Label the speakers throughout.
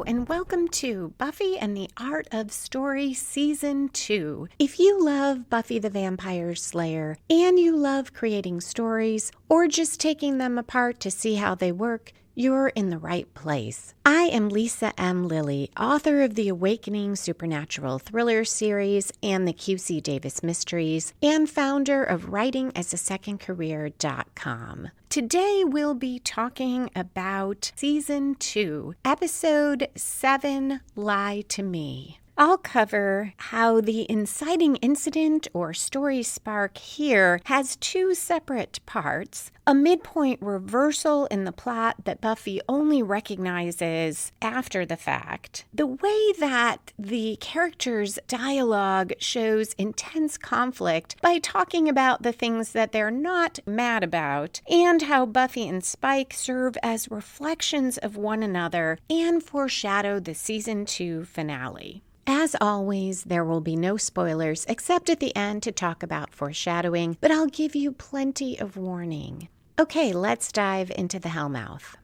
Speaker 1: Hello, and welcome to Buffy and the Art of Story Season 2. If you love Buffy the Vampire Slayer and you love creating stories or just taking them apart to see how they work, you're in the right place. I am Lisa M. Lilly, author of the Awakening Supernatural Thriller series and the QC Davis Mysteries, and founder of WritingAsASecondCareer.com. Today we'll be talking about Season 2, Episode 7, Lie to Me. I'll cover how the inciting incident or story spark here has two separate parts, a midpoint reversal in the plot that Buffy only recognizes after the fact, the way that the characters' dialogue shows intense conflict by talking about the things that they're not mad about, and how Buffy and Spike serve as reflections of one another and foreshadow the Season 2 finale. As always, there will be no spoilers except at the end to talk about foreshadowing, but I'll give you plenty of warning. Okay, let's dive into the Hellmouth.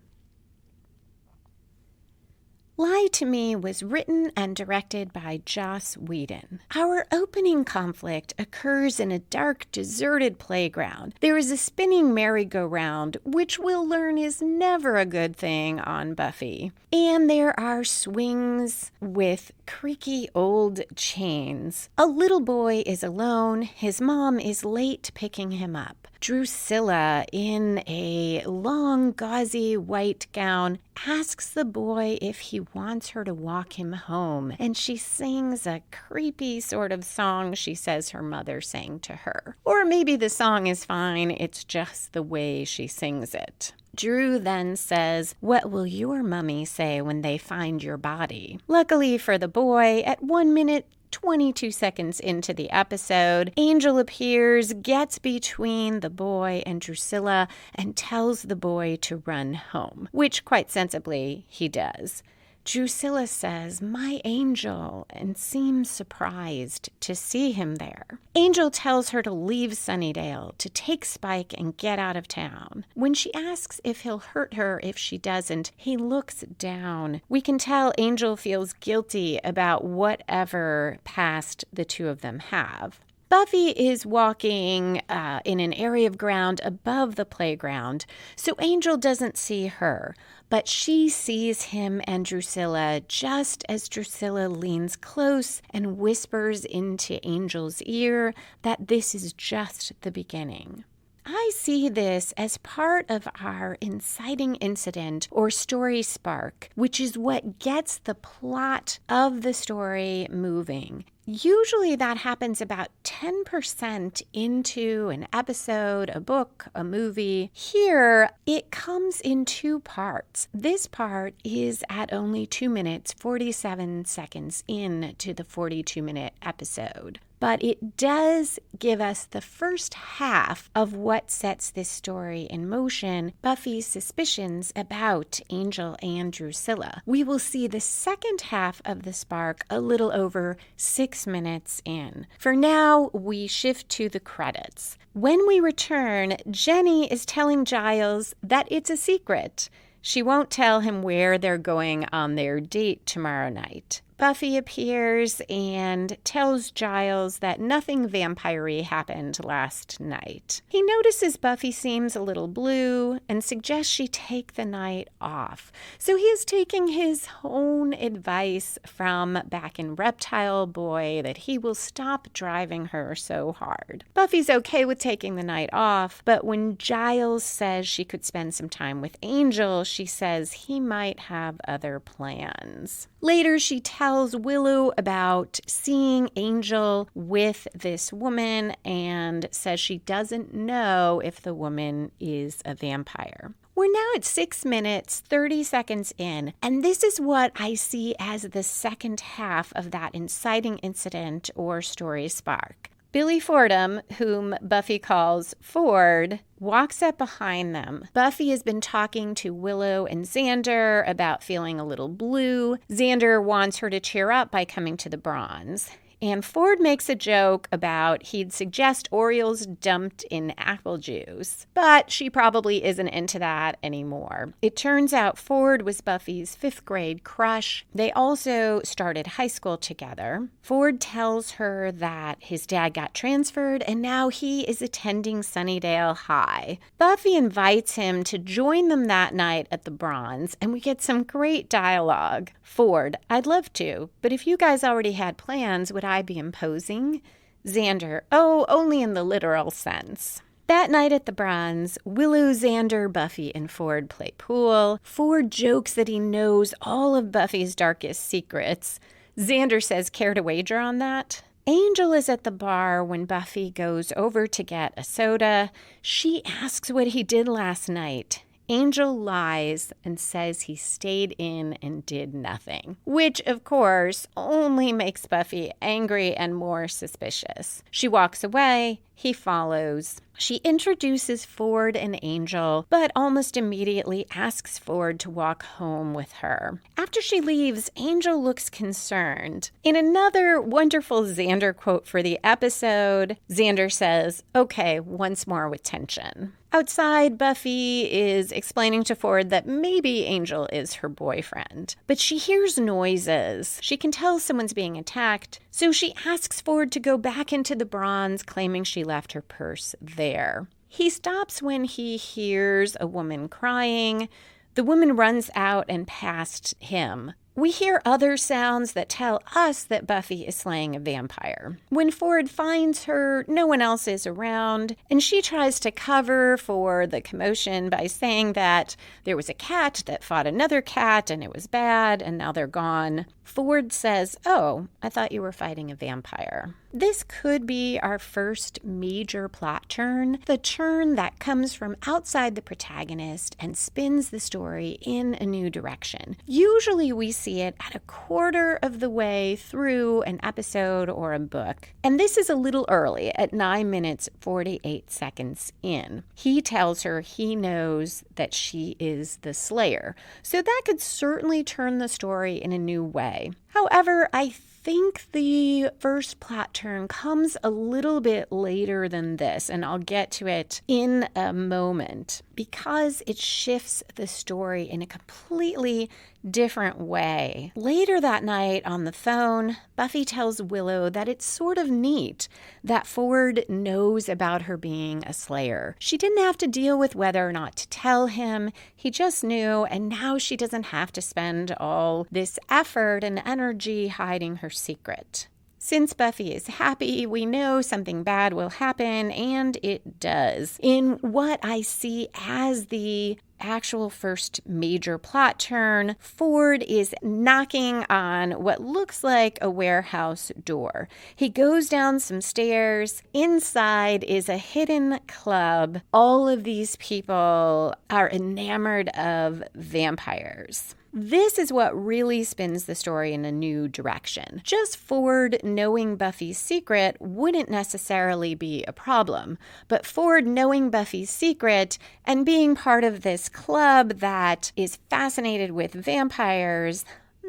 Speaker 1: Lie to Me was written and directed by Joss Whedon. Our opening conflict occurs in a dark, deserted playground. There is a spinning merry-go-round, which we'll learn is never a good thing on Buffy. And there are swings with creaky old chains. A little boy is alone. His mom is late picking him up. Drusilla, in a long, gauzy white gown, asks the boy if he wants her to walk him home, and she sings a creepy sort of song she says her mother sang to her. Or maybe the song is fine, it's just the way she sings it. Drew then says, "What will your mummy say when they find your body?" Luckily for the boy, at 1 minute 22 seconds into the episode, Angel appears, gets between the boy and Drusilla, and tells the boy to run home, which quite sensibly he does. Drusilla says, "My Angel," and seems surprised to see him there. Angel tells her to leave Sunnydale, to take Spike and get out of town. When she asks if he'll hurt her if she doesn't, he looks down. We can tell Angel feels guilty about whatever past the two of them have. Buffy is walking in an area of ground above the playground, so Angel doesn't see her, but she sees him and Drusilla just as Drusilla leans close and whispers into Angel's ear that this is just the beginning. I see this as part of our inciting incident or story spark, which is what gets the plot of the story moving. Usually that happens about 10% into an episode, a book, a movie. Here, it comes in two parts. This part is at only 2 minutes, 47 seconds into the 42-minute episode. But it does give us the first half of what sets this story in motion, Buffy's suspicions about Angel and Drusilla. We will see the second half of the spark a little over 6 minutes in. For now, we shift to the credits. When we return, Jenny is telling Giles that it's a secret. She won't tell him where they're going on their date tomorrow night. Buffy appears and tells Giles that nothing vampire-y happened last night. He notices Buffy seems a little blue and suggests she take the night off. So he is taking his own advice from back in Reptile Boy that he will stop driving her so hard. Buffy's okay with taking the night off, but when Giles says she could spend some time with Angel, she says he might have other plans. Later, she tells Willow about seeing Angel with this woman and says she doesn't know if the woman is a vampire. We're now at 6 minutes, 30 seconds in, and this is what I see as the second half of that inciting incident or story spark. Billy Fordham, whom Buffy calls Ford, walks up behind them. Buffy has been talking to Willow and Xander about feeling a little blue. Xander wants her to cheer up by coming to the bronze. And Ford makes a joke about he'd suggest Orioles dumped in apple juice, but she probably isn't into that anymore. It turns out Ford was Buffy's 5th grade crush. They also started high school together. Ford tells her that his dad got transferred and now he is attending Sunnydale High. Buffy invites him to join them that night at the Bronze, and we get some great dialogue. Ford, I'd love to, but if you guys already had plans, would I be imposing? Xander, oh, only in the literal sense. That night at the Bronze, Willow, Xander, Buffy, and Ford play pool. Ford jokes that he knows all of Buffy's darkest secrets. Xander says, care to wager on that? Angel is at the bar when Buffy goes over to get a soda. She asks what he did last night. Angel lies and says he stayed in and did nothing, which, of course, only makes Buffy angry and more suspicious. She walks away. He follows. She introduces Ford and Angel, but almost immediately asks Ford to walk home with her. After she leaves, Angel looks concerned. In another wonderful Xander quote for the episode, Xander says, okay, once more with tension. Outside, Buffy is explaining to Ford that maybe Angel is her boyfriend, but she hears noises. She can tell someone's being attacked, so she asks Ford to go back into the Bronze, claiming she left her purse there. He stops when he hears a woman crying. The woman runs out and past him. We hear other sounds that tell us that Buffy is slaying a vampire. When Ford finds her, no one else is around, and she tries to cover for the commotion by saying that there was a cat that fought another cat and it was bad and now they're gone. Ford says, oh, I thought you were fighting a vampire. This could be our first major plot turn, the turn that comes from outside the protagonist and spins the story in a new direction. Usually we see it at a quarter of the way through an episode or a book. And this is a little early at 9 minutes 48 seconds in. He tells her he knows that she is the Slayer. So that could certainly turn the story in a new way. However, I think the first plot turn comes a little bit later than this, and I'll get to it in a moment, because it shifts the story in a completely different way. Later that night on the phone, Buffy tells Willow that it's sort of neat that Ford knows about her being a Slayer. She didn't have to deal with whether or not to tell him. He just knew, and now she doesn't have to spend all this effort and energy hiding her secret. Since Buffy is happy, we know something bad will happen, and it does. In what I see as the actual first major plot turn, Ford is knocking on what looks like a warehouse door. He goes down some stairs. Inside is a hidden club. All of these people are enamored of vampires. This is what really spins the story in a new direction. Just Ford knowing Buffy's secret wouldn't necessarily be a problem, but Ford knowing Buffy's secret and being part of this club that is fascinated with vampires,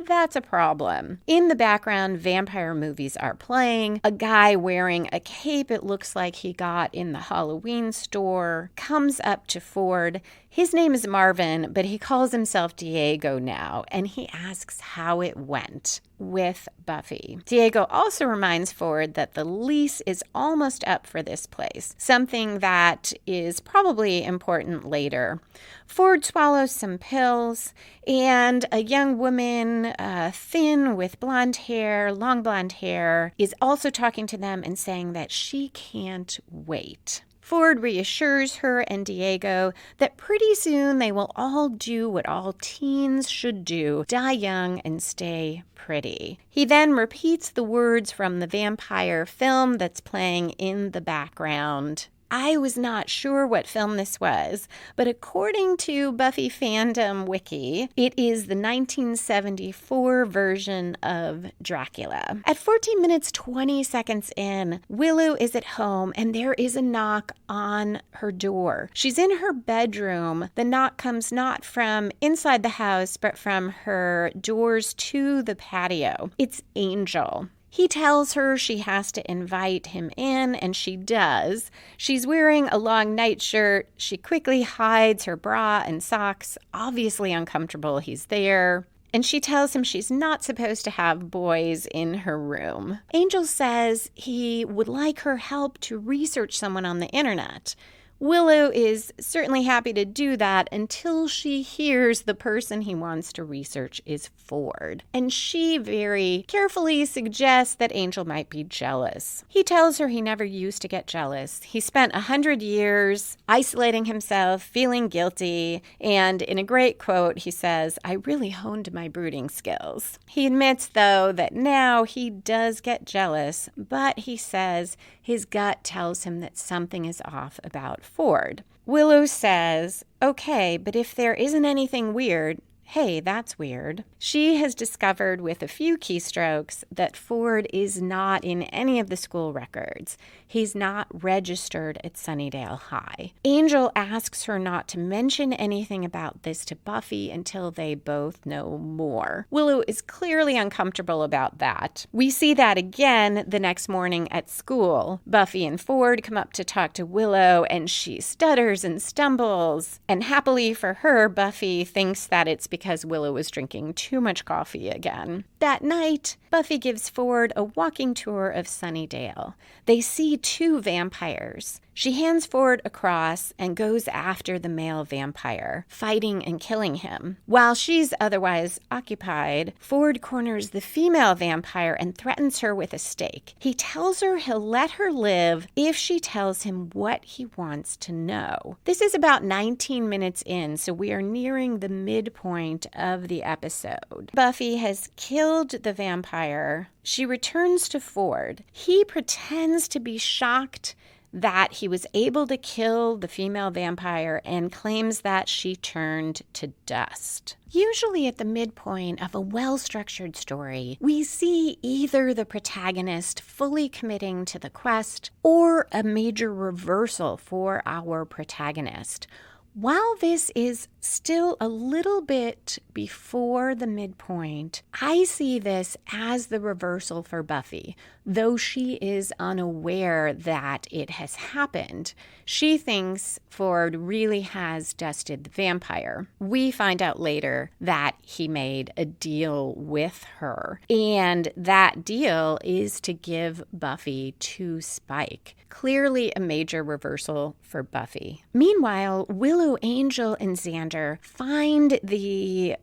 Speaker 1: that's a problem. In the background, vampire movies are playing. A guy wearing a cape it looks like he got in the Halloween store comes up to Ford. His name is Marvin, but he calls himself Diego now, and he asks how it went with Buffy. Diego also reminds Ford that the lease is almost up for this place, something that is probably important later. Ford swallows some pills, and a young woman, thin with blonde hair, long blonde hair, is also talking to them and saying that she can't wait. Ford reassures her and Diego that pretty soon they will all do what all teens should do, die young and stay pretty. He then repeats the words from the vampire film that's playing in the background. I was not sure what film this was, but according to Buffy Fandom Wiki, it is the 1974 version of Dracula. At 14 minutes 20 seconds in, Willow is at home and there is a knock on her door. She's in her bedroom. The knock comes not from inside the house, but from her doors to the patio. It's Angel. He tells her she has to invite him in, and she does. She's wearing a long nightshirt. She quickly hides her bra and socks, obviously uncomfortable he's there. And she tells him she's not supposed to have boys in her room. Angel says he would like her help to research someone on the internet. Willow is certainly happy to do that until she hears the person he wants to research is Ford. And she very carefully suggests that Angel might be jealous. He tells her he never used to get jealous. He spent 100 years isolating himself, feeling guilty, and in a great quote, he says, "I really honed my brooding skills." He admits, though, that now he does get jealous, but he says his gut tells him that something is off about Ford. Willow says, "Okay, but if there isn't anything weird, hey, that's weird." She has discovered with a few keystrokes that Ford is not in any of the school records. He's not registered at Sunnydale High. Angel asks her not to mention anything about this to Buffy until they both know more. Willow is clearly uncomfortable about that. We see that again the next morning at school. Buffy and Ford come up to talk to Willow, and she stutters and stumbles. And happily for her, Buffy thinks that it's because Willow was drinking too much coffee again. That night, Buffy gives Ford a walking tour of Sunnydale. They see 2 vampires. She hands Ford a cross and goes after the male vampire, fighting and killing him. While she's otherwise occupied, Ford corners the female vampire and threatens her with a stake. He tells her he'll let her live if she tells him what he wants to know. This is about 19 minutes in, so we are nearing the midpoint of the episode. Buffy has killed the vampire. She returns to Ford. He pretends to be shocked that he was able to kill the female vampire and claims that she turned to dust. Usually at the midpoint of a well-structured story, we see either the protagonist fully committing to the quest or a major reversal for our protagonist. While this is still a little bit before the midpoint, I see this as the reversal for Buffy, though she is unaware that it has happened. She thinks Ford really has dusted the vampire. We find out later that he made a deal with her, and that deal is to give Buffy to Spike. Clearly a major reversal for Buffy. Meanwhile, Willow, Angel, and Xander find the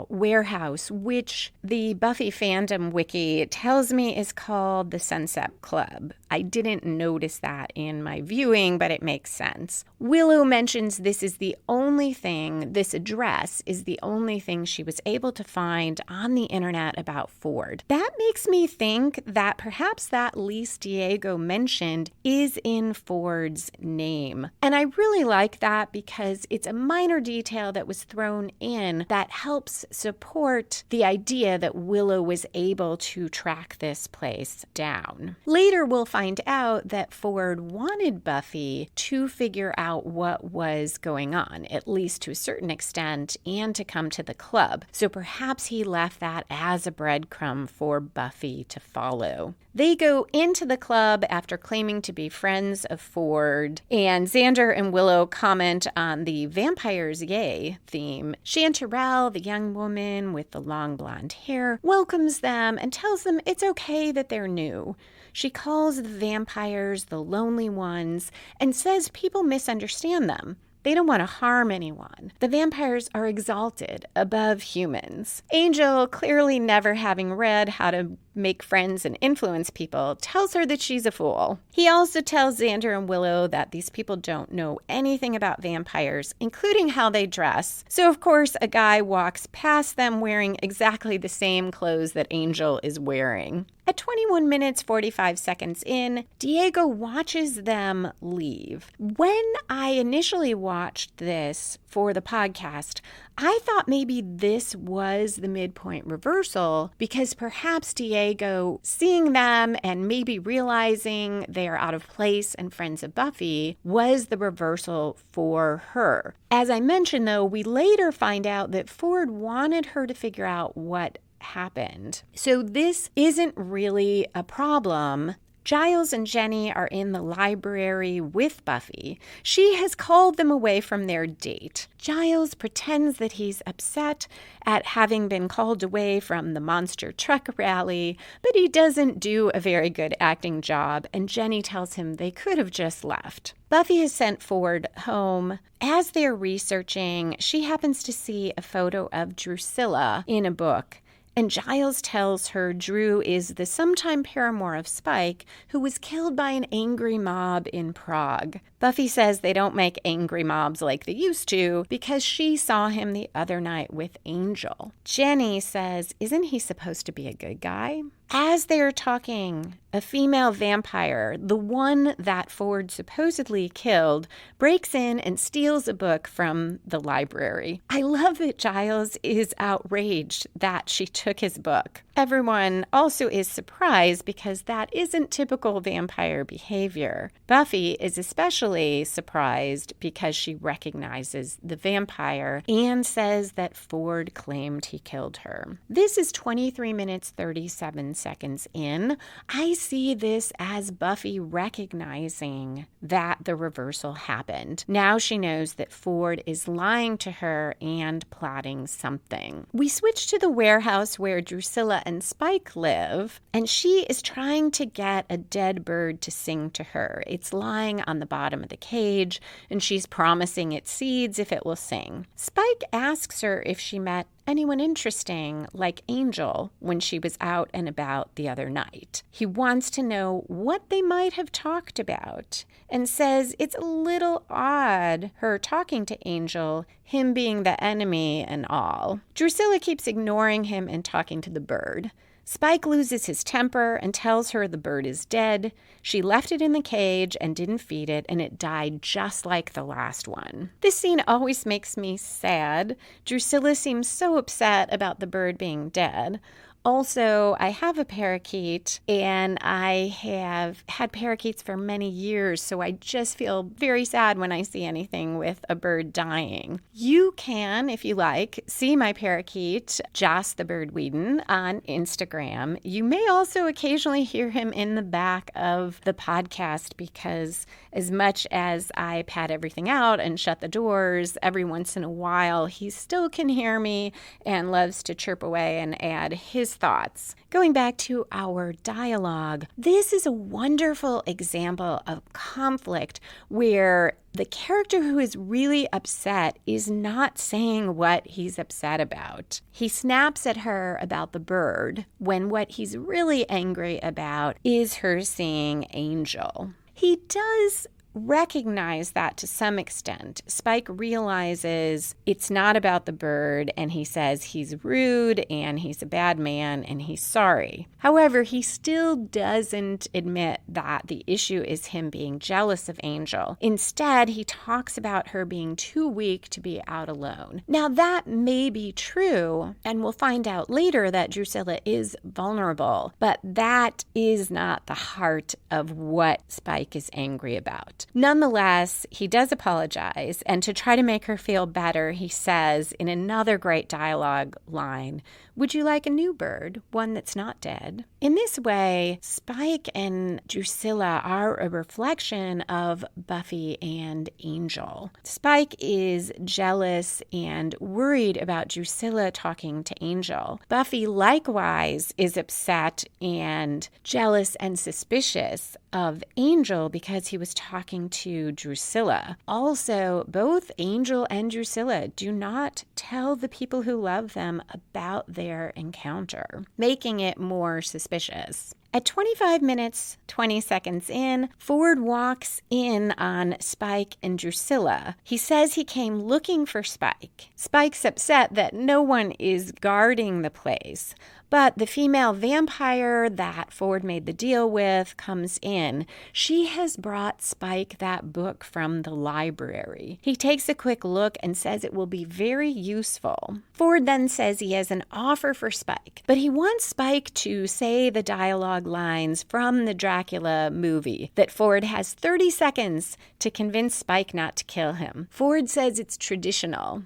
Speaker 1: warehouse, which the Buffy fandom wiki tells me is called the Sunset Club. I didn't notice that in my viewing, but it makes sense. Willow mentions this is the only thing, this address is the only thing she was able to find on the internet about Ford. That makes me think that perhaps that lease Diego mentioned is in Ford's name. And I really like that because it's a minor detail that was thrown in that helps support the idea that Willow was able to track this place down. Later, we'll find out that Ford wanted Buffy to figure out what was going on, at least to a certain extent, and to come to the club. So perhaps he left that as a breadcrumb for Buffy to follow. They go into the club after claiming to be friends of Ford, and Xander and Willow comment on the vampires yay theme. Chanterelle, the young woman with the long blonde hair, welcomes them and tells them it's okay that they're new. She calls the vampires the lonely ones and says people misunderstand them. They don't want to harm anyone. The vampires are exalted above humans. Angel, clearly never having read How to Make Friends and Influence People, tells her that she's a fool. He also tells Xander and Willow that these people don't know anything about vampires, including how they dress. So, of course, a guy walks past them wearing exactly the same clothes that Angel is wearing. At 21 minutes, 45 seconds in, Diego watches them leave. When I initially watched this for the podcast, I thought maybe this was the midpoint reversal because perhaps Diego seeing them and maybe realizing they are out of place and friends of Buffy was the reversal for her. As I mentioned, though, we later find out that Ford wanted her to figure out what happened. So this isn't really a problem. Giles and Jenny are in the library with Buffy. She has called them away from their date. Giles pretends that he's upset at having been called away from the monster truck rally, but he doesn't do a very good acting job, and Jenny tells him they could have just left. Buffy has sent Ford home. As they're researching, she happens to see a photo of Drusilla in a book. And Giles tells her Drew is the sometime paramour of Spike, who was killed by an angry mob in Prague. Buffy says they don't make angry mobs like they used to because she saw him the other night with Angel. Jenny says, isn't he supposed to be a good guy? As they're talking, a female vampire, the one that Ford supposedly killed, breaks in and steals a book from the library. I love that Giles is outraged that she took his book. Everyone also is surprised because that isn't typical vampire behavior. Buffy is especially surprised because she recognizes the vampire and says that Ford claimed he killed her. This is 23 minutes 37 seconds in. I see this as Buffy recognizing that the reversal happened. Now she knows that Ford is lying to her and plotting something. We switch to the warehouse where Drusilla and Spike live, and she is trying to get a dead bird to sing to her. It's lying on the bottom of the cage, and she's promising it seeds if it will sing. Spike asks her if she met anyone interesting like Angel when she was out and about the other night. He wants to know what they might have talked about and says it's a little odd her talking to Angel, him being the enemy and all. Drusilla keeps ignoring him and talking to the bird. Spike loses his temper and tells her the bird is dead. She left it in the cage and didn't feed it, and it died just like the last one. This scene always makes me sad. Drusilla seems so upset about the bird being dead. Also, I have a parakeet, and I have had parakeets for many years, so I just feel very sad when I see anything with a bird dying. You can, if you like, see my parakeet, Joss the Bird Whedon, on Instagram. You may also occasionally hear him in the back of the podcast because as much as I pad everything out and shut the doors, every once in a while he still can hear me and loves to chirp away and add his thoughts. Going back to our dialogue, this is a wonderful example of conflict where the character who is really upset is not saying what he's upset about. He snaps at her about the bird when what he's really angry about is her seeing Angel. He does recognize that to some extent. Spike realizes it's not about the bird, and he says he's rude and he's a bad man and he's sorry. However, he still doesn't admit that the issue is him being jealous of Angel. Instead, he talks about her being too weak to be out alone. Now, that may be true, and we'll find out later that Drusilla is vulnerable, but that is not the heart of what Spike is angry about. Nonetheless, he does apologize, and to try to make her feel better, he says in another great dialogue line, "Would you like a new bird, one that's not dead?" In this way, Spike and Drusilla are a reflection of Buffy and Angel. Spike is jealous and worried about Drusilla talking to Angel. Buffy likewise is upset and jealous and suspicious of Angel because he was talking to Drusilla. Also, both Angel and Drusilla do not tell the people who love them about their encounter, making it more suspicious. At 25 minutes, 20 seconds in, Ford walks in on Spike and Drusilla. He says he came looking for Spike. Spike's upset that no one is guarding the place. But the female vampire that Ford made the deal with comes in. She has brought Spike that book from the library. He takes a quick look and says it will be very useful. Ford then says he has an offer for Spike, but he wants Spike to say the dialogue lines from the Dracula movie, that Ford has 30 seconds to convince Spike not to kill him. Ford says it's traditional.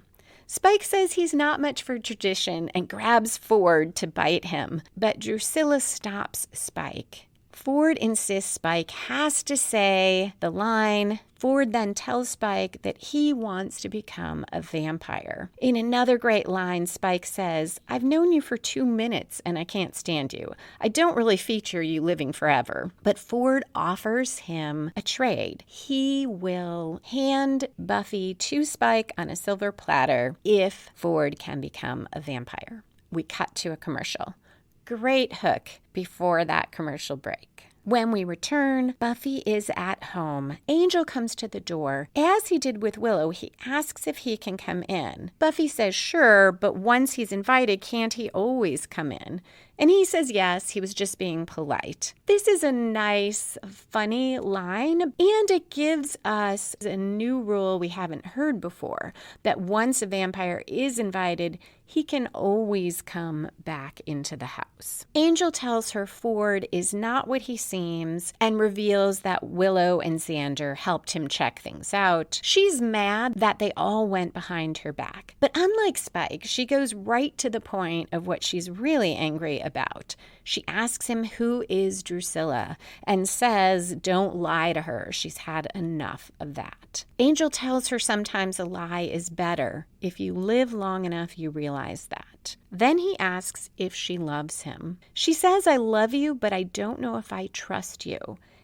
Speaker 1: Spike says he's not much for tradition and grabs Ford to bite him, but Drusilla stops Spike. Ford insists Spike has to say the line. Ford then tells Spike that he wants to become a vampire. In another great line, Spike says, "I've known you for 2 minutes and I can't stand you. I don't really feature you living forever." But Ford offers him a trade. He will hand Buffy to Spike on a silver platter if Ford can become a vampire. We cut to a commercial. Great hook before that commercial break. When we return, Buffy is at home. Angel comes to the door. As he did with Willow, he asks if he can come in. Buffy says sure, but once he's invited, can't he always come in? And he says yes, he was just being polite. This is a nice, funny line, and it gives us a new rule we haven't heard before, that once a vampire is invited, he can always come back into the house. Angel tells her Ford is not what he seems and reveals that Willow and Xander helped him check things out. She's mad that they all went behind her back. But unlike Spike, she goes right to the point of what she's really angry about. She asks him who is Drusilla and says don't lie to her. She's had enough of that. Angel tells her sometimes a lie is better. If you live long enough, you realize that. Then he asks if she loves him. She says, "I love you, but I don't know if I trust you."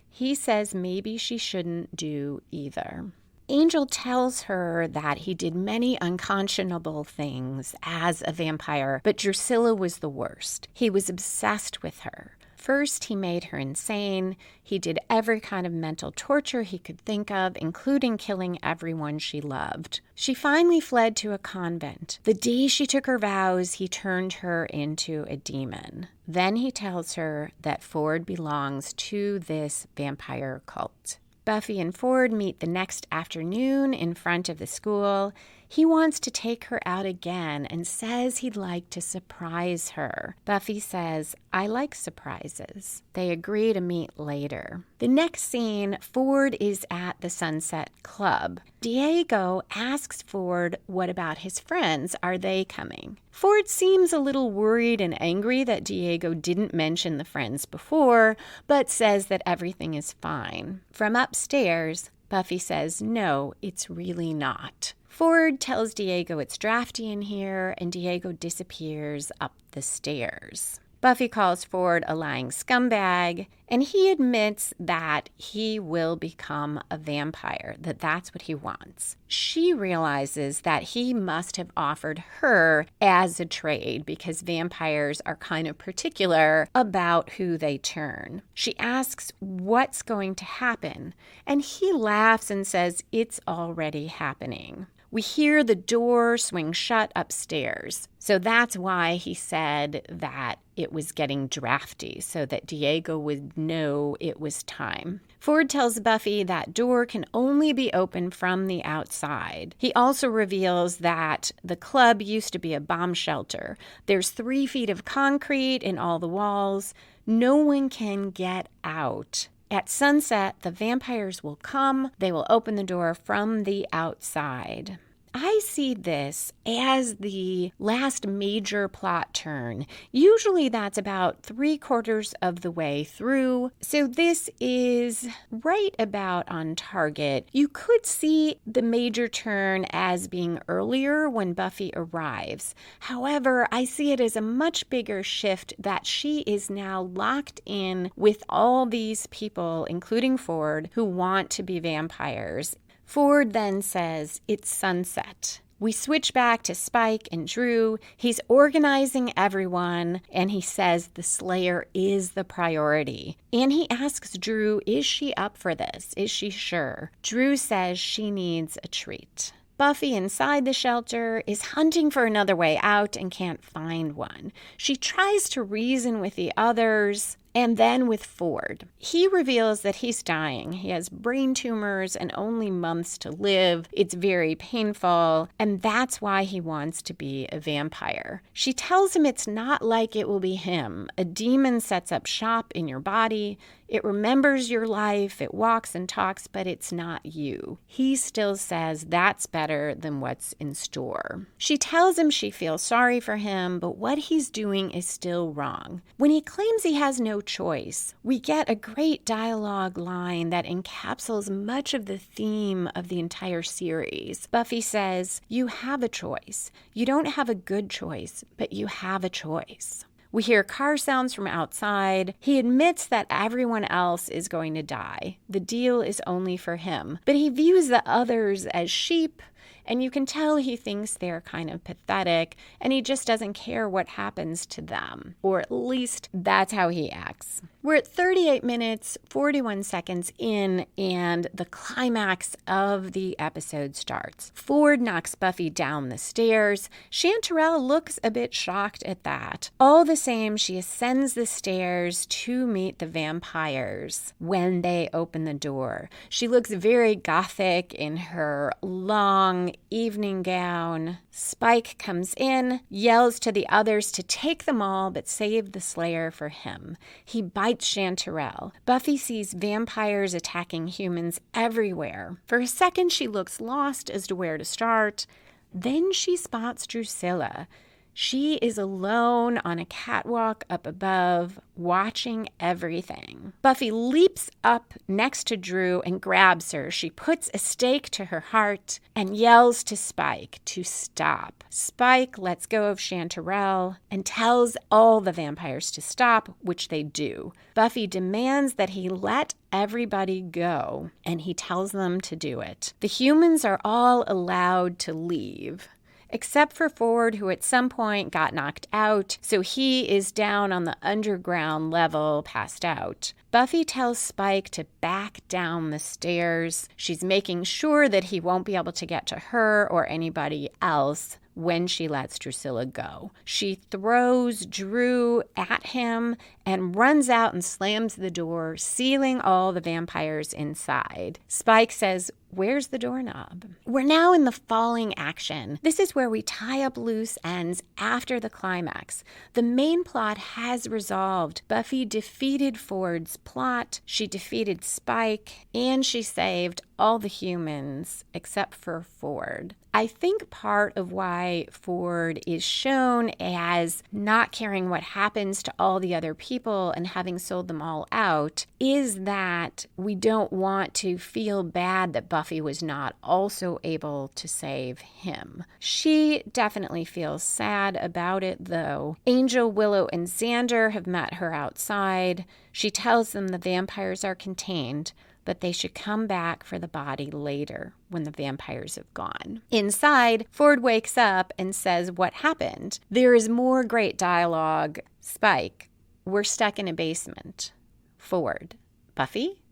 Speaker 1: He says maybe she shouldn't do either. Angel tells her that he did many unconscionable things as a vampire, but Drusilla was the worst. He was obsessed with her. First, he made her insane. He did every kind of mental torture he could think of, including killing everyone she loved. She finally fled to a convent. The day she took her vows, he turned her into a demon. Then he tells her that Ford belongs to this vampire cult. Buffy and Ford meet the next afternoon in front of the school. He wants to take her out again and says he'd like to surprise her. Buffy says, "I like surprises." They agree to meet later. The next scene, Ford is at the Sunset Club. Diego asks Ford, what about his friends? Are they coming? Ford seems a little worried and angry that Diego didn't mention the friends before, but says that everything is fine. From upstairs, Buffy says, "No, it's really not." Ford tells Diego it's drafty in here, and Diego disappears up the stairs. Buffy calls Ford a lying scumbag, and he admits that he will become a vampire, that that's what he wants. She realizes that he must have offered her as a trade because vampires are kind of particular about who they turn. She asks what's going to happen, and he laughs and says it's already happening. We hear the door swing shut upstairs. So that's why he said that it was getting drafty, so that Diego would know it was time. Ford tells Buffy that door can only be opened from the outside. He also reveals that the club used to be a bomb shelter. There's 3 feet of concrete in all the walls. No one can get out. At sunset, the vampires will come. They will open the door from the outside. I see this as the last major plot turn. Usually that's about 3/4 of the way through. So this is right about on target. You could see the major turn as being earlier when Buffy arrives. However, I see it as a much bigger shift that she is now locked in with all these people, including Ford, who want to be vampires. Ford then says, it's sunset. We switch back to Spike and Drew. He's organizing everyone, and he says the Slayer is the priority. And he asks Drew, is she up for this? Is she sure? Drew says she needs a treat. Buffy, inside the shelter, is hunting for another way out and can't find one. She tries to reason with the others, and then with Ford. He reveals that he's dying. He has brain tumors and only months to live. It's very painful, and that's why he wants to be a vampire. She tells him it's not like it will be him. A demon sets up shop in your body. It remembers your life, it walks and talks, but it's not you. He still says that's better than what's in store. She tells him she feels sorry for him, but what he's doing is still wrong. When he claims he has no choice, we get a great dialogue line that encapsulates much of the theme of the entire series. Buffy says, "You have a choice. You don't have a good choice, but you have a choice." We hear car sounds from outside. He admits that everyone else is going to die. The deal is only for him. But he views the others as sheep, and you can tell he thinks they're kind of pathetic, and he just doesn't care what happens to them. Or at least that's how he acts. We're at 38 minutes, 41 seconds in, and the climax of the episode starts. Ford knocks Buffy down the stairs. Chanterelle looks a bit shocked at that. All the same, she ascends the stairs to meet the vampires when they open the door. She looks very gothic in her long evening gown. Spike comes in, yells to the others to take them all, but save the Slayer for him. He bites Chanterelle. Buffy sees vampires attacking humans everywhere. For a second, she looks lost as to where to start. Then she spots Drusilla. She is alone on a catwalk up above, watching everything. Buffy leaps up next to Drew and grabs her. She puts a stake to her heart and yells to Spike to stop. Spike lets go of Chanterelle and tells all the vampires to stop, which they do. Buffy demands that he let everybody go, and he tells them to do it. The humans are all allowed to leave, except for Ford, who at some point got knocked out, so he is down on the underground level, passed out. Buffy tells Spike to back down the stairs. She's making sure that he won't be able to get to her or anybody else when she lets Drusilla go. She throws Drew at him and runs out and slams the door, sealing all the vampires inside. Spike says, "Where's the doorknob?" We're now in the falling action. This is where we tie up loose ends after the climax. The main plot has resolved. Buffy defeated Ford's plot, she defeated Spike, and she saved all the humans except for Ford. I think part of why Ford is shown as not caring what happens to all the other people and having sold them all out is that we don't want to feel bad that Buffy was not also able to save him. She definitely feels sad about it, though. Angel, Willow, and Xander have met her outside. She tells them the vampires are contained, but they should come back for the body later when the vampires have gone. Inside, Ford wakes up and says, "What happened?" There is more great dialogue. Spike, "We're stuck in a basement." Ford, "Buffy?"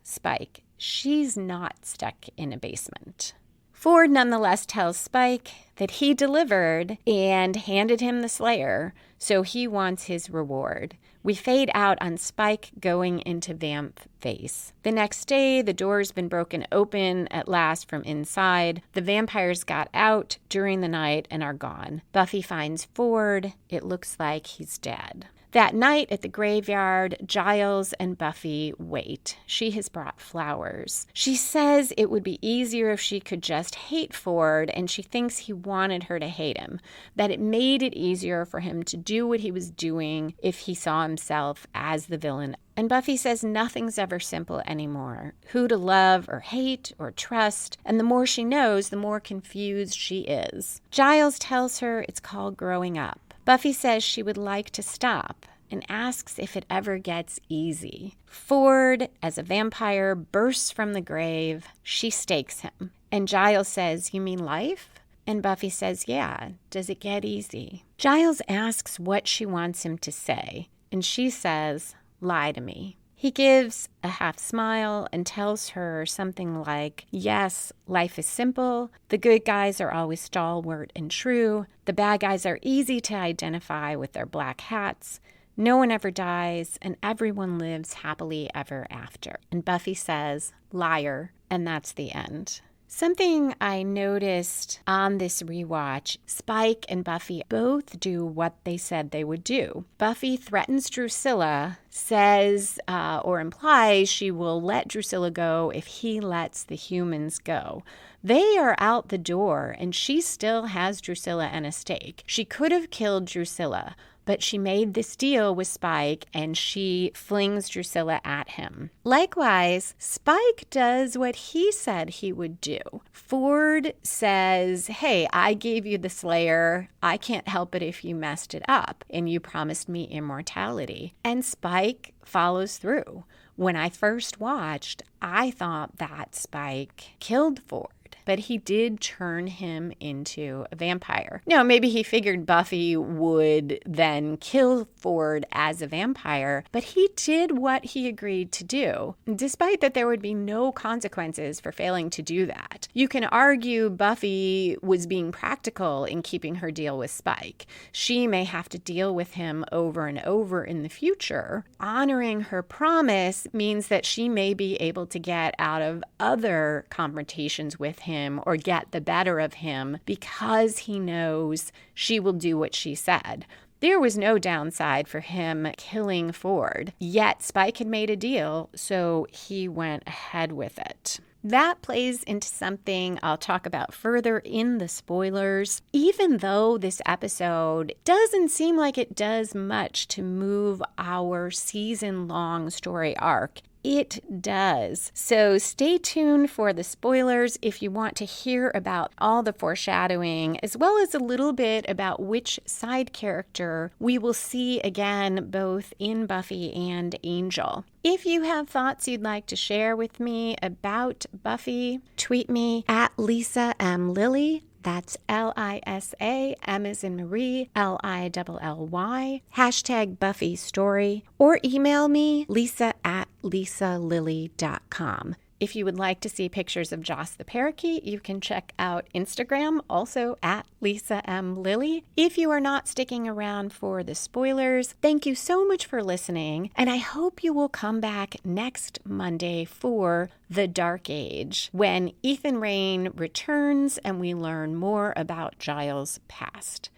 Speaker 1: Spike, "She's not stuck in a basement." Ford nonetheless tells Spike that he delivered and handed him the Slayer, so he wants his reward. We fade out on Spike going into vamp face. The next day, the door's been broken open at last from inside. The vampires got out during the night and are gone. Buffy finds Ford. It looks like he's dead. That night at the graveyard, Giles and Buffy wait. She has brought flowers. She says it would be easier if she could just hate Ford, and she thinks he wanted her to hate him, that it made it easier for him to do what he was doing if he saw himself as the villain. And Buffy says nothing's ever simple anymore. Who to love or hate or trust, and the more she knows, the more confused she is. Giles tells her it's called growing up. Buffy says she would like to stop and asks if it ever gets easy. Ford, as a vampire, bursts from the grave. She stakes him. And Giles says, "You mean life?" And Buffy says, "Yeah. Does it get easy?" Giles asks what she wants him to say, and she says, "Lie to me." He gives a half smile and tells her something like, "Yes, life is simple. The good guys are always stalwart and true. The bad guys are easy to identify with their black hats. No one ever dies, and everyone lives happily ever after." And Buffy says, "Liar," and that's the end. Something I noticed on this rewatch, Spike and Buffy both do what they said they would do. Buffy threatens Drusilla, says or implies she will let Drusilla go if he lets the humans go. They are out the door, and she still has Drusilla and a stake. She could have killed Drusilla, but she made this deal with Spike, and she flings Drusilla at him. Likewise, Spike does what he said he would do. Ford says, hey, I gave you the Slayer. I can't help it if you messed it up, and you promised me immortality. And Spike follows through. When I first watched, I thought that Spike killed Ford, but he did turn him into a vampire. Now, maybe he figured Buffy would then kill Ford as a vampire, but he did what he agreed to do, despite that there would be no consequences for failing to do that. You can argue Buffy was being practical in keeping her deal with Spike. She may have to deal with him over and over in the future. Honoring her promise means that she may be able to get out of other confrontations with him or get the better of him because he knows she will do what she said. There was no downside for him killing Ford, yet Spike had made a deal, so he went ahead with it. That plays into something I'll talk about further in the spoilers. Even though this episode doesn't seem like it does much to move our season-long story arc, it does. So stay tuned for the spoilers if you want to hear about all the foreshadowing, as well as a little bit about which side character we will see again both in Buffy and Angel. If you have thoughts you'd like to share with me about Buffy, tweet me at Lisa M. Lilly. That's Lisa, M as in Marie, Lilly, hashtag Buffy Story, or email me, lisa@lisalilly.com. If you would like to see pictures of Joss the parakeet, you can check out Instagram, also at Lisa M. Lilly. If you are not sticking around for the spoilers, thank you so much for listening, and I hope you will come back next Monday for The Dark Age, when Ethan Rayne returns and we learn more about Giles' past.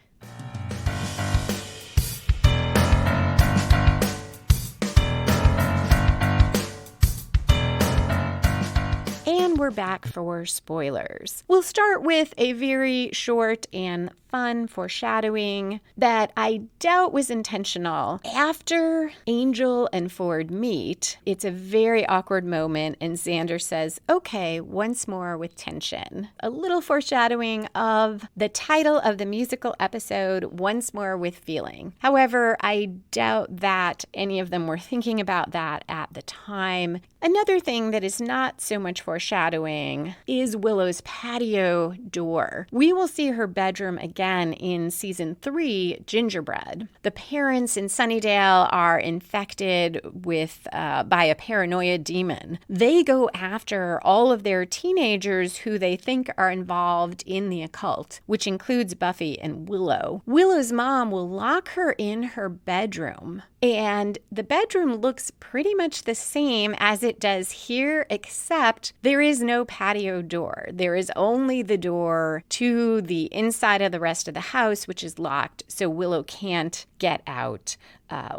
Speaker 1: And we're back for spoilers. We'll start with a very short and fun foreshadowing that I doubt was intentional. After Angel and Ford meet, it's a very awkward moment, and Xander says, okay, once more with tension. A little foreshadowing of the title of the musical episode, Once More with Feeling. However, I doubt that any of them were thinking about that at the time. Another thing that is not so much foreshadowing is Willow's patio door. We will see her bedroom again in season 3, Gingerbread. The parents in Sunnydale are infected with by a paranoia demon. They go after all of their teenagers who they think are involved in the occult, which includes Buffy and Willow. Willow's mom will lock her in her bedroom, and the bedroom looks pretty much the same as it does here, except there is no patio door. There is only the door to the inside of the rest of the house, which is locked, so Willow can't get out.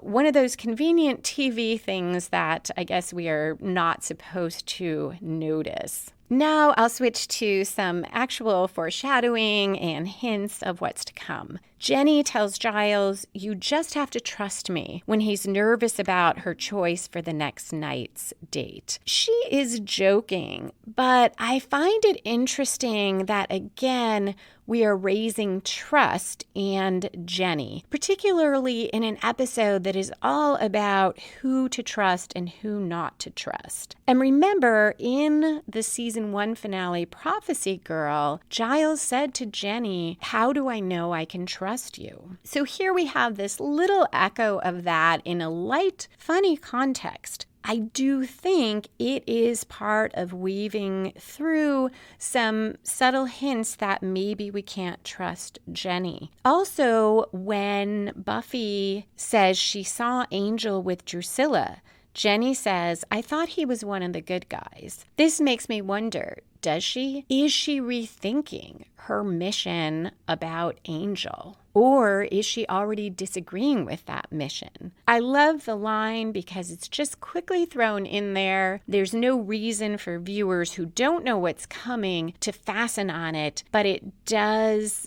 Speaker 1: One of those convenient TV things that I guess we are not supposed to notice. Now I'll switch to some actual foreshadowing and hints of what's to come. Jenny tells Giles, you just have to trust me, when he's nervous about her choice for the next night's date. She is joking, but I find it interesting that, again, we are raising trust and Jenny, particularly in an episode that is all about who to trust and who not to trust. And remember, in the season 1 finale, Prophecy Girl, Giles said to Jenny, how do I know I can trust you? So here we have this little echo of that in a light, funny context. I do think it is part of weaving through some subtle hints that maybe we can't trust Jenny. Also, when Buffy says she saw Angel with Drusilla, Jenny says, I thought he was one of the good guys. This makes me wonder, Does she? Is she rethinking her mission about Angel? Or is she already disagreeing with that mission? I love the line because it's just quickly thrown in there. There's no reason for viewers who don't know what's coming to fasten on it, but it is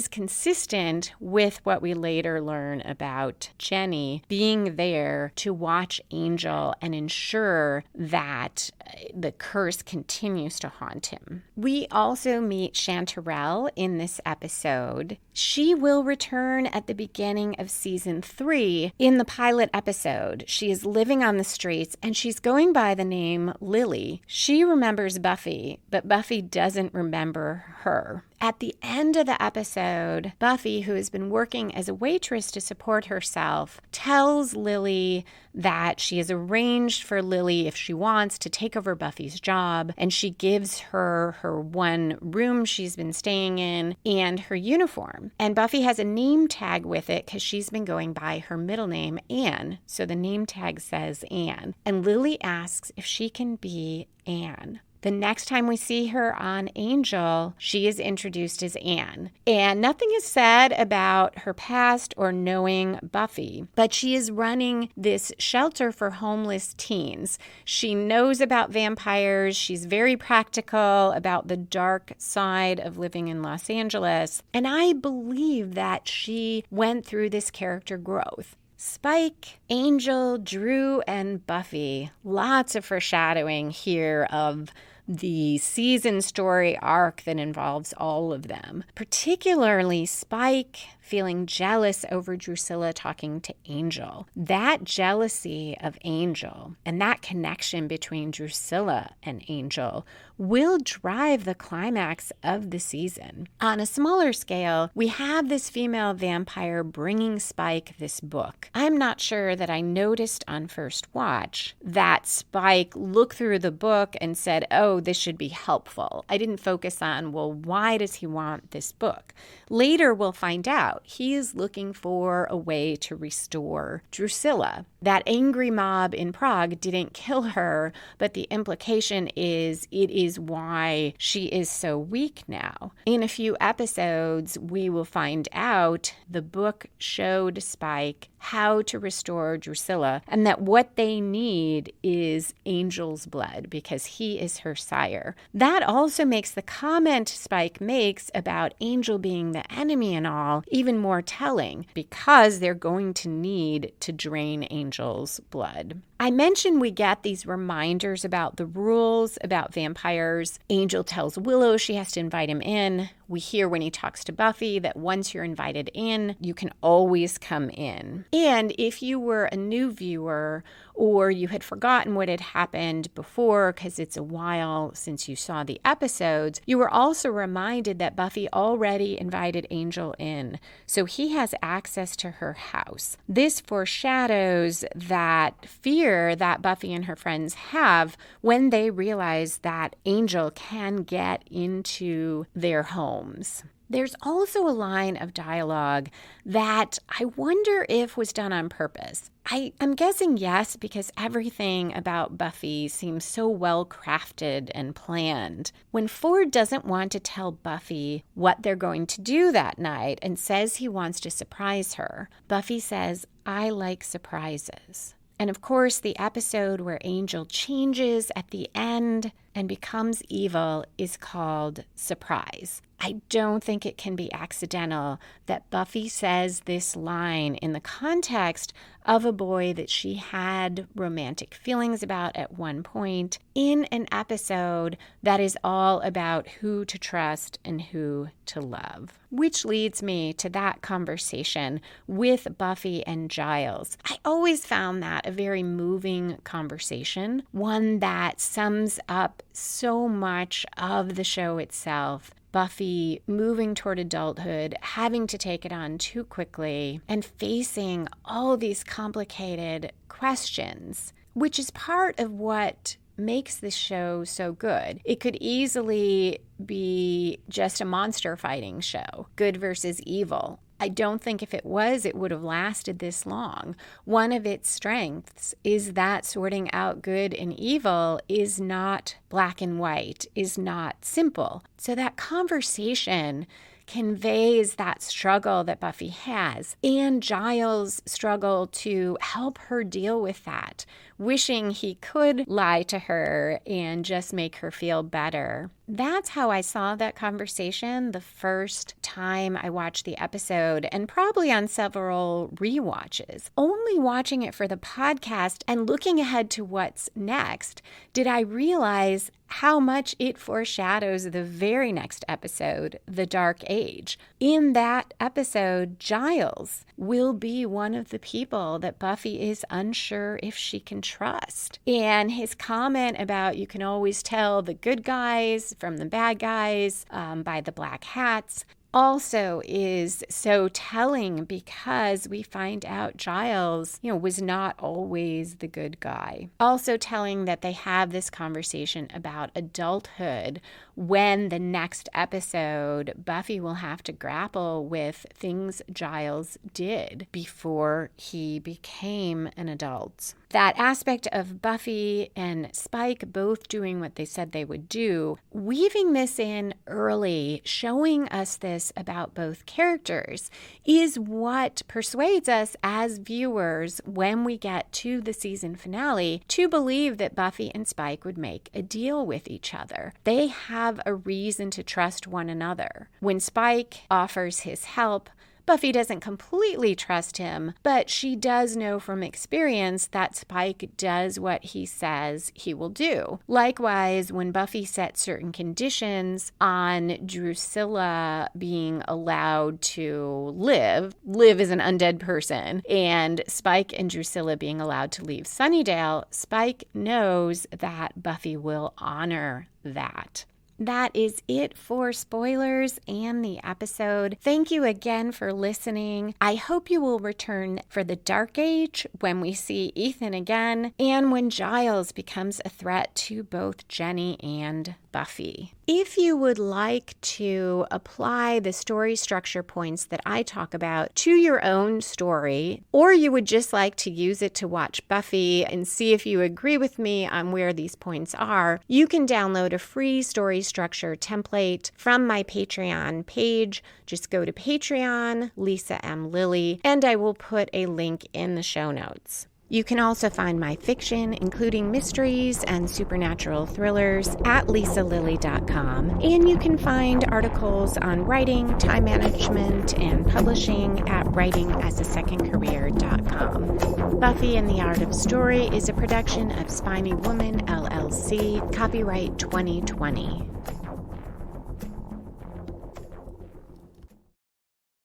Speaker 1: consistent with what we later learn about Jenny being there to watch Angel and ensure that the curse continues to haunt him. We also meet Chanterelle in this episode. She will return at the beginning of season 3 in the pilot episode. She is living on the streets and she's going by the name Lily. She remembers Buffy, but Buffy doesn't remember her. At the end of the episode, Buffy, who has been working as a waitress to support herself, tells Lily that she has arranged for Lily, if she wants, to take over Buffy's job, and she gives her her one room she's been staying in and her uniform. And Buffy has a name tag with it because she's been going by her middle name, Anne. So the name tag says Anne. And Lily asks if she can be Anne. The next time we see her on Angel, she is introduced as Anne. And nothing is said about her past or knowing Buffy, but she is running this shelter for homeless teens. She knows about vampires. She's very practical about the dark side of living in Los Angeles. And I believe that she went through this character growth. Spike, Angel, Drew, and Buffy. Lots of foreshadowing here of the season story arc that involves all of them. Particularly Spike feeling jealous over Drusilla talking to Angel. That jealousy of Angel and that connection between Drusilla and Angel will drive the climax of the season. On a smaller scale, we have this female vampire bringing Spike this book. I'm not sure that I noticed on first watch that Spike looked through the book and said, oh, this should be helpful. I didn't focus on, well, why does he want this book? Later, we'll find out. He is looking for a way to restore Drusilla. That angry mob in Prague didn't kill her, but the implication is it is why she is so weak now. In a few episodes, we will find out the book showed Spike how to restore Drusilla and that what they need is Angel's blood because he is her sire. That also makes the comment Spike makes about Angel being the enemy and all even more telling because they're going to need to drain Angel's blood. I mentioned we get these reminders about the rules about vampires. Angel tells Willow she has to invite him in. We hear when he talks to Buffy that once you're invited in, you can always come in. And if you were a new viewer or you had forgotten what had happened before because it's a while since you saw the episodes, you were also reminded that Buffy already invited Angel in, so he has access to her house. This foreshadows that fear that Buffy and her friends have when they realize that Angel can get into their homes. There's also a line of dialogue that I wonder if was done on purpose. I'm guessing yes, because everything about Buffy seems so well crafted and planned. When Ford doesn't want to tell Buffy what they're going to do that night and says he wants to surprise her, Buffy says, "I like surprises." And of course, the episode where Angel changes at the end and becomes evil is called Surprise. I don't think it can be accidental that Buffy says this line in the context of a boy that she had romantic feelings about at one point in an episode that is all about who to trust and who to love. Which leads me to that conversation with Buffy and Giles. I always found that a very moving conversation, one that sums up so much of the show itself. Buffy moving toward adulthood, having to take it on too quickly, and facing all these complicated questions, which is part of what makes this show so good. It could easily be just a monster fighting show, good versus evil. I don't think if it was, it would have lasted this long. One of its strengths is that sorting out good and evil is not black and white, is not simple. So that conversation conveys that struggle that Buffy has, and Giles' struggle to help her deal with that, wishing he could lie to her and just make her feel better. That's how I saw that conversation the first time I watched the episode, and probably on several rewatches. Only watching it for the podcast and looking ahead to what's next did I realize how much it foreshadows the very next episode, The Dark Age. In that episode, Giles will be one of the people that Buffy is unsure if she can trust. And his comment about you can always tell the good guys from the bad guys by the black hats also is so telling, because we find out Giles, was not always the good guy. Also telling that they have this conversation about adulthood when the next episode, Buffy will have to grapple with things Giles did before he became an adult. That aspect of Buffy and Spike both doing what they said they would do, weaving this in early, showing us this about both characters, is what persuades us as viewers when we get to the season finale to believe that Buffy and Spike would make a deal with each other. They have a reason to trust one another. When Spike offers his help, Buffy doesn't completely trust him, but she does know from experience that Spike does what he says he will do. Likewise, when Buffy sets certain conditions on Drusilla being allowed to live as an undead person, and Spike and Drusilla being allowed to leave Sunnydale, Spike knows that Buffy will honor that. That is it for spoilers and the episode. Thank you again for listening. I hope you will return for the Dark Age when we see Ethan again, and when Giles becomes a threat to both Jenny and Buffy. If you would like to apply the story structure points that I talk about to your own story, or you would just like to use it to watch Buffy and see if you agree with me on where these points are, you can download a free story structure template from my Patreon page. Just go to Patreon, Lisa M. Lilly, and I will put a link in the show notes. You can also find my fiction, including mysteries and supernatural thrillers, at lisalilly.com. And you can find articles on writing, time management, and publishing at writingasasecondcareer.com. Buffy and the Art of Story is a production of Spiny Woman, LLC, copyright 2020.